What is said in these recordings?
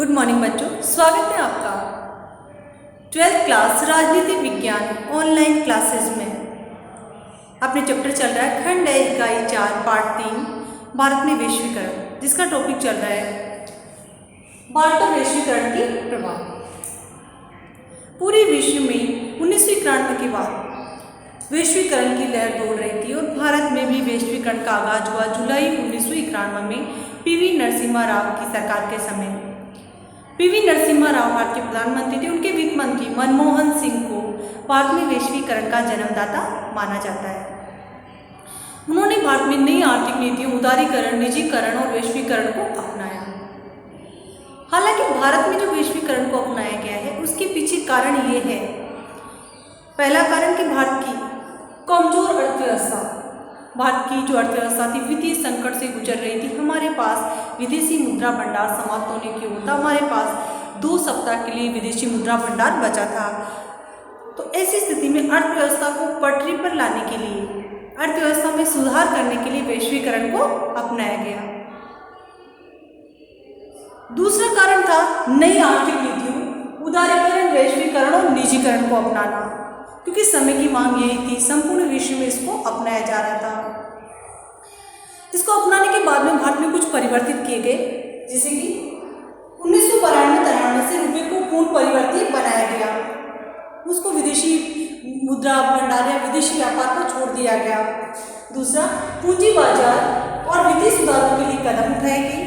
Good morning बच्चों, स्वागत है आपका 12th क्लास राजनीति विज्ञान ऑनलाइन क्लासेस में। अपने चैप्टर चल रहा है खंड है इकाई 4 पार्ट 3 भारत में वैश्वीकरण, जिसका टॉपिक चल रहा है भारत और वैश्वीकरण की प्रभाव। पूरे विश्व में 1991 के बाद वैश्वीकरण की लहर दौड़ रही थी और भारत में भी वैश्वीकरण का आगाज हुआ जुलाई 1991 में पीवी नरसिम्हा राव की सरकार के समय। पीवी नरसिम्हा राव भारत के प्रधानमंत्री थे। उनके वित्त मंत्री मनमोहन सिंह को भारत में वैश्वीकरण का जन्मदाता माना जाता है। उन्होंने भारत में नई आर्थिक नीतियों, उदारीकरण, निजीकरण और वैश्वीकरण को अपनाया। हालांकि भारत में जो वैश्वीकरण को अपनाया गया है उसके पीछे कारण ये है। पहला कारण कि भारत की कमजोर अर्थव्यवस्था, भारत की जो अर्थव्यवस्था थी वित्तीय संकट से गुजर रही थी। हमारे पास विदेशी मुद्रा भंडार समाप्त होने की ओर था। हमारे पास 2 सप्ताह के लिए विदेशी मुद्रा भंडार बचा था। तो ऐसी स्थिति में अर्थव्यवस्था को पटरी पर लाने के लिए, अर्थव्यवस्था में सुधार करने के लिए वैश्वीकरण को अपनाया गया। दूसरा कारण था नई आर्थिक नीतियों, उदारीकरण, वैश्वीकरण और निजीकरण को अपनाना, क्योंकि समय की मांग यही थी। संपूर्ण विश्व में इसको अपनाया जा रहा था। इसको अपनाने के बाद में भारत में कुछ परिवर्तित किए गए, जैसे कि 1992-93 से रुपये को पूर्ण परिवर्तित बनाया गया। उसको विदेशी मुद्रा भंडार या विदेशी व्यापार को छोड़ दिया गया। दूसरा, पूंजी बाजार और वित्तीय सुधारों के लिए कदम उठाए गए।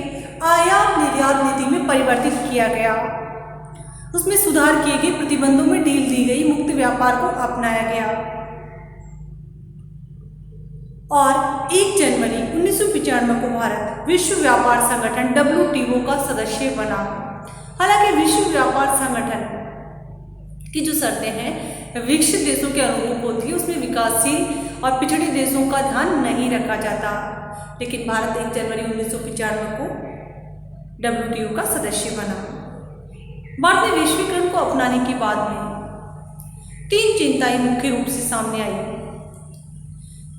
आयात निर्यात नीति में परिवर्तित किया गया, उसमें सुधार किए गए, प्रतिबंधों में ढील दी गई, मुक्त व्यापार को अपनाया गया। और 1 जनवरी 1995 को भारत विश्व व्यापार संगठन WTO का सदस्य बना। हालांकि विश्व व्यापार संगठन की जो शर्तें हैं विकसित देशों के अनुरूप होती है, उसमें विकासशील और पिछड़े देशों का ध्यान नहीं रखा जाता। लेकिन भारत 1 जनवरी 1995 को WTO का सदस्य बना। भारत ने वैश्वीकरण को अपनाने के बाद में 3 चिंताएं मुख्य रूप से सामने आई।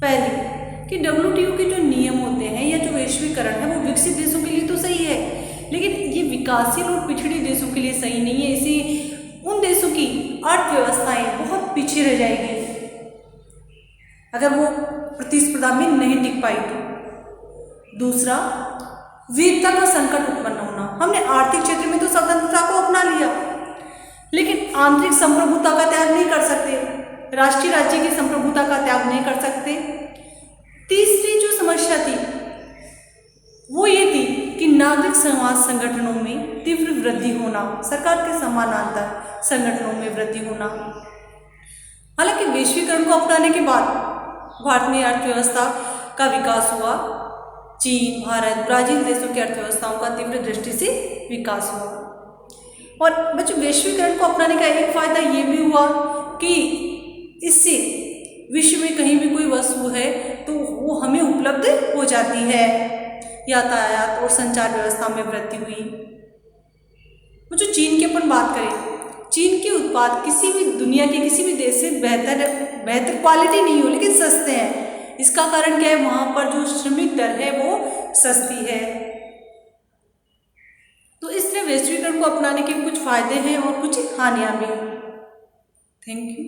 पहली कि WTO के जो नियम होते हैं या जो वैश्वीकरण है वो विकसित देशों के लिए तो सही है, लेकिन ये विकासशील और पिछड़े देशों के लिए सही नहीं है। इसे उन देशों की अर्थव्यवस्थाएं बहुत पीछे रह जाएगी अगर वो प्रतिस्पर्धा में नहीं टिक पाई तो। दूसरा, वीरता का संकट उत्पन्न होना। हमने आर्थिक क्षेत्र में तो स्वतंत्रता को अपना लिया, लेकिन आंतरिक संप्रभुता का त्याग नहीं कर सकते, राष्ट्रीय राज्य की संप्रभुता का त्याग नहीं कर सकते। तीसरी जो समस्या थी वो ये थी कि नागरिक समाज संगठनों में तीव्र वृद्धि होना, सरकार के समानांतर संगठनों में वृद्धि होना। हालांकि वैश्वीकरण को अपनाने के बाद भारत में अर्थव्यवस्था का विकास हुआ। चीन, भारत, ब्राजील देशों की अर्थव्यवस्थाओं का तीव्र दृष्टि से विकास हुआ। और बच्चों, वैश्वीकरण को अपनाने का एक फायदा ये भी हुआ कि इससे विश्व में कहीं भी कोई वस्तु है तो वो हमें उपलब्ध हो जाती है। यातायात और संचार व्यवस्था में वृद्धि हुई। जो चीन की अपन बात करें, चीन के उत्पाद किसी भी दुनिया के किसी भी देश से बेहतर क्वालिटी नहीं हो, लेकिन सस्ते हैं। इसका कारण क्या है? वहाँ पर जो श्रमिक दर है वो सस्ती है। तो इस तरह वैश्वीकरण को अपनाने के कुछ फायदे हैं और कुछ हानियां भी। Thank you.